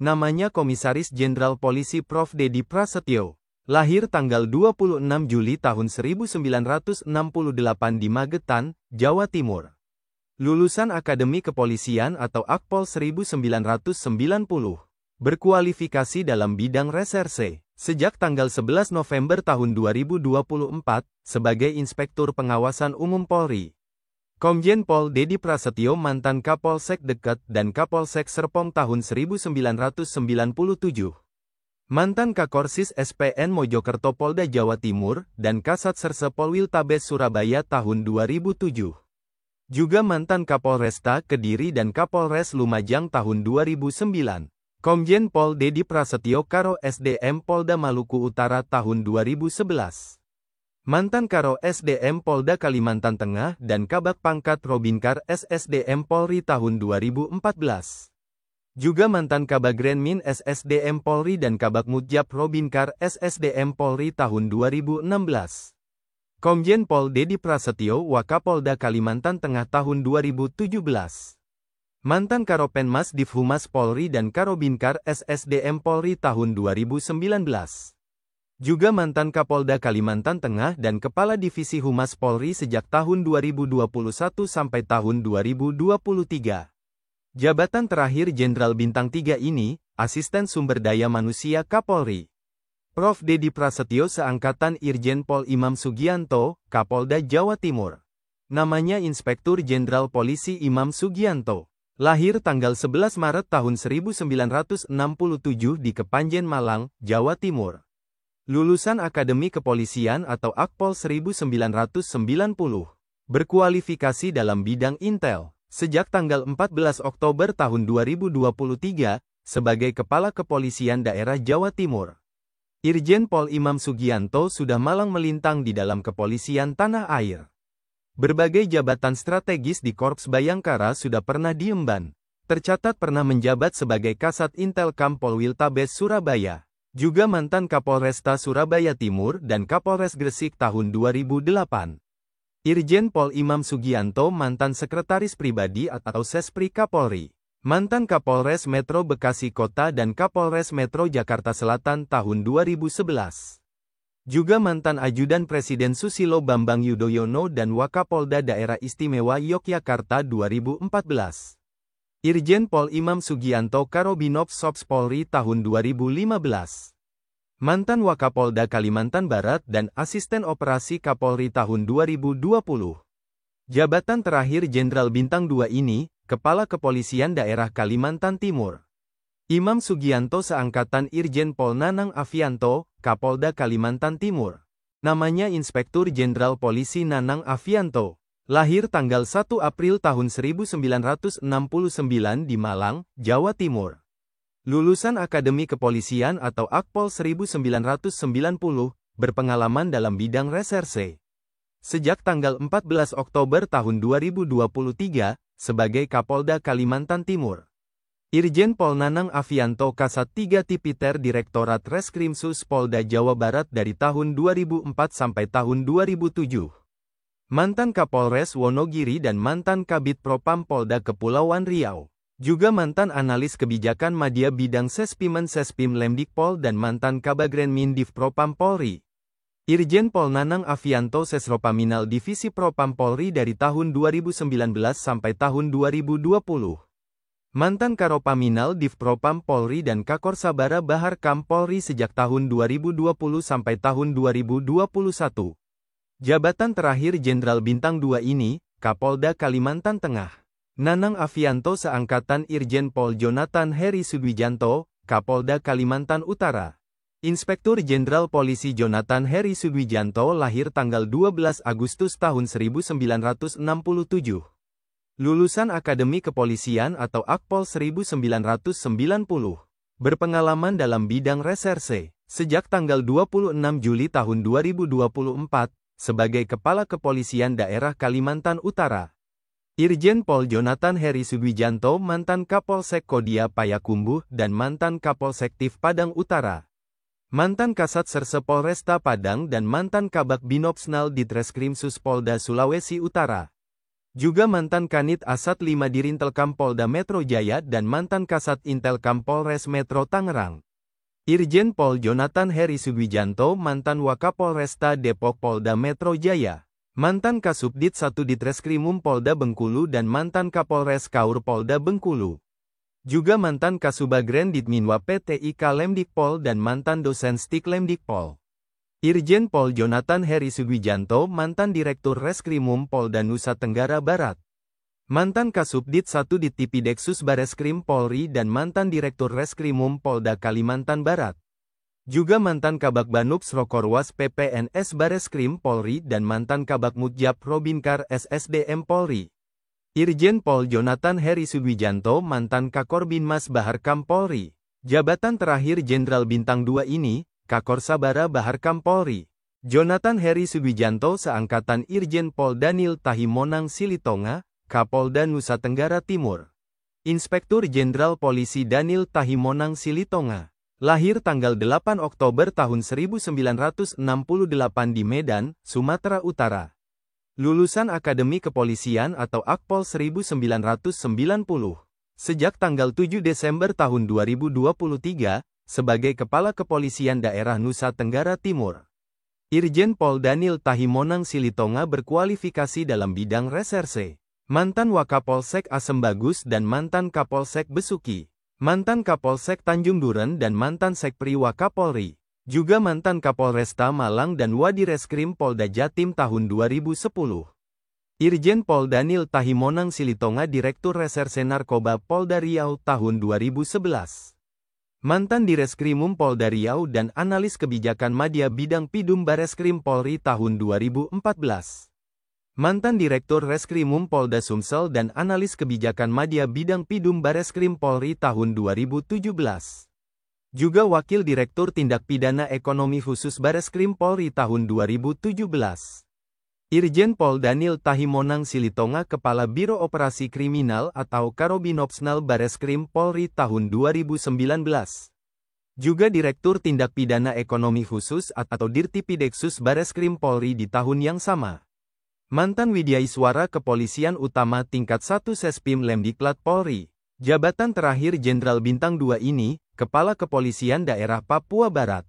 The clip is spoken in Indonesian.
Namanya Komisaris Jenderal Polisi Prof. Dedi Prasetyo. Lahir tanggal 26 Juli tahun 1968 di Magetan, Jawa Timur. Lulusan Akademi Kepolisian atau Akpol 1990. Berkualifikasi dalam bidang reserse. Sejak tanggal 11 November tahun 2024, sebagai Inspektur Pengawasan Umum Polri. Komjen Pol Dedi Prasetyo mantan Kapolsek Dekat dan Kapolsek Serpong tahun 1997. Mantan Kakorsis SPN Mojokerto Polda Jawa Timur dan Kasat Serse Polwiltabes Surabaya tahun 2007. Juga mantan Kapolresta Kediri dan Kapolres Lumajang tahun 2009. Komjen Pol Dedi Prasetyo Karo SDM Polda Maluku Utara tahun 2011. Mantan Karo SDM Polda Kalimantan Tengah dan Kabak Pangkat Robinkar SSDM Polri tahun 2014. Juga mantan Kabagrenmin SSDM Polri dan Kabak Mudjab Robinkar SSDM Polri tahun 2016. Komjen Pol Dedi Prasetyo Wakapolda Kalimantan Tengah tahun 2017. Mantan Karopenmas Divhumas Polri dan Karobinkar SSDM Polri tahun 2019. Juga mantan Kapolda Kalimantan Tengah dan Kepala Divisi Humas Polri sejak tahun 2021 sampai tahun 2023. Jabatan terakhir Jenderal Bintang 3 ini, Asisten Sumber Daya Manusia Kapolri. Prof. Dedi Prasetyo seangkatan Irjen Pol Imam Sugianto, Kapolda Jawa Timur. Namanya Inspektur Jenderal Polisi Imam Sugianto. Lahir tanggal 11 Maret tahun 1967 di Kepanjen Malang, Jawa Timur. Lulusan Akademi Kepolisian atau Akpol 1990. Berkualifikasi dalam bidang intel. Sejak tanggal 14 Oktober tahun 2023, sebagai Kepala Kepolisian Daerah Jawa Timur. Irjen Pol Imam Sugianto sudah malang melintang di dalam kepolisian tanah air. Berbagai jabatan strategis di Korps Bayangkara sudah pernah diemban. Tercatat pernah menjabat sebagai Kasat Intelkam Polwiltabes Surabaya. Juga mantan Kapolresta Surabaya Timur dan Kapolres Gresik tahun 2008. Irjen Pol Imam Sugianto mantan Sekretaris Pribadi atau Sespri Kapolri. Mantan Kapolres Metro Bekasi Kota dan Kapolres Metro Jakarta Selatan tahun 2011. Juga mantan Ajudan Presiden Susilo Bambang Yudhoyono dan Wakapolda Daerah Istimewa Yogyakarta 2014. Irjen Pol Imam Sugianto Karobinob Sops Polri tahun 2015. Mantan Wakapolda Kalimantan Barat dan Asisten Operasi Kapolri tahun 2020. Jabatan terakhir Jenderal Bintang 2 ini, Kepala Kepolisian Daerah Kalimantan Timur. Imam Sugianto seangkatan Irjen Pol Nanang Afianto, Kapolda Kalimantan Timur. Namanya Inspektur Jenderal Polisi Nanang Afianto. Lahir tanggal 1 April tahun 1969 di Malang, Jawa Timur. Lulusan Akademi Kepolisian atau Akpol 1990, berpengalaman dalam bidang reserse. Sejak tanggal 14 Oktober tahun 2023, sebagai Kapolda Kalimantan Timur. Irjen Pol Nanang Afianto Kasat 3 Tipiter Direktorat Reskrimsus Polda Jawa Barat dari tahun 2004 sampai tahun 2007. Mantan Kapolres Wonogiri dan mantan Kabid Propam Polda Kepulauan Riau. Juga mantan Analis Kebijakan Madya Bidang Sespimen Sespim Lemdikpol dan mantan Kabagrenmin Div Propam Polri. Irjen Pol Nanang Afianto Sesropaminal Divisi Propam Polri dari tahun 2019 sampai tahun 2020. Mantan Karopaminal Div Propam Polri dan Kakorsabara Bahar Kam Polri sejak tahun 2020 sampai tahun 2021. Jabatan terakhir Jenderal Bintang 2 ini, Kapolda Kalimantan Tengah. Nanang Afianto seangkatan Irjen Pol Jonathan Heri Sudwijanto, Kapolda Kalimantan Utara. Inspektur Jenderal Polisi Jonathan Heri Sudwijanto lahir tanggal 12 Agustus tahun 1967. Lulusan Akademi Kepolisian atau Akpol 1990. Berpengalaman dalam bidang reserse. Sejak tanggal 26 Juli tahun 2024, sebagai Kepala Kepolisian Daerah Kalimantan Utara. Irjen Pol Jonathan Heri Sudwijanto mantan Kapolsek Kodia Payakumbuh dan mantan Kapolsektif Padang Utara. Mantan Kasat Serse Polresta Padang dan mantan Kabak Binopsnal Ditreskrimsus Polda Sulawesi Utara. Juga mantan Kanit Asat 5 Dirintelkam Polda Metro Jaya dan mantan Kasat Intelkam Polres Metro Tangerang. Irjen Pol Jonathan Heri Sugwijanto mantan Wakapolresta Depok Polda Metro Jaya. Mantan Kasubdit 1 Ditreskrimum Polda Bengkulu dan mantan Kapolres Kaur Polda Bengkulu. Juga mantan Kasubagren Ditminwa PTIK Lemdikpol dan mantan dosen Stik Lemdikpol. Irjen Pol Jonathan Heri Sugwijanto mantan Direktur Reskrimum Polda Nusa Tenggara Barat. Mantan Kasubdit 1 Ditipideksus Bareskrim Polri dan mantan Direktur Reskrimum Polda Kalimantan Barat. Juga mantan Kabak Banups Rokorwas PPNS Bareskrim Polri dan mantan Kabak Mutjab Robinkar SSDM Polri. Irjen Pol Jonathan Heri Sugwijanto mantan Kakor Binmas Baharkam Polri. Jabatan terakhir Jenderal Bintang 2 ini, Kakor Sabara Baharkam Polri. Jonathan Heri Sugwijanto seangkatan Irjen Pol Daniel Tahimonang Silitonga, Kapolda Nusa Tenggara Timur. Inspektur Jenderal Polisi Daniel Tahimonang Silitonga. Lahir tanggal 8 Oktober tahun 1968 di Medan, Sumatera Utara. Lulusan Akademi Kepolisian atau Akpol 1990. Sejak tanggal 7 Desember tahun 2023, sebagai Kepala Kepolisian Daerah Nusa Tenggara Timur. Irjen Pol Daniel Tahimonang Silitonga berkualifikasi dalam bidang reserse. Mantan Wakapolsek Asem Bagus dan mantan Kapolsek Besuki. Mantan Kapolsek Tanjung Duren dan mantan Sekpri Wakapolri. Juga mantan Kapolresta Malang dan Wadireskrim Polda Jatim tahun 2010. Irjen Pol Daniel Tahimonang Silitonga Direktur Reserse Narkoba Polda Riau tahun 2011. Mantan Direskrimum Polda Riau dan Analis Kebijakan Madya Bidang Pidum Bareskrim Polri tahun 2014. Mantan Direktur Reskrimum Polda Sumsel dan Analis Kebijakan Madya Bidang Pidum Bareskrim Polri tahun 2017. Juga Wakil Direktur Tindak Pidana Ekonomi Khusus Bareskrim Polri tahun 2017. Irjen Pol Daniel Tahimonang Silitonga Kepala Biro Operasi Kriminal atau Karobinopsnal Bareskrim Polri tahun 2019. Juga Direktur Tindak Pidana Ekonomi Khusus atau Dirtipideksus Bareskrim Polri di tahun yang sama. Mantan Widyaiswara Kepolisian Utama Tingkat 1 Sespim Lemdiklat Polri. Jabatan terakhir Jenderal Bintang 2 ini, Kepala Kepolisian Daerah Papua Barat.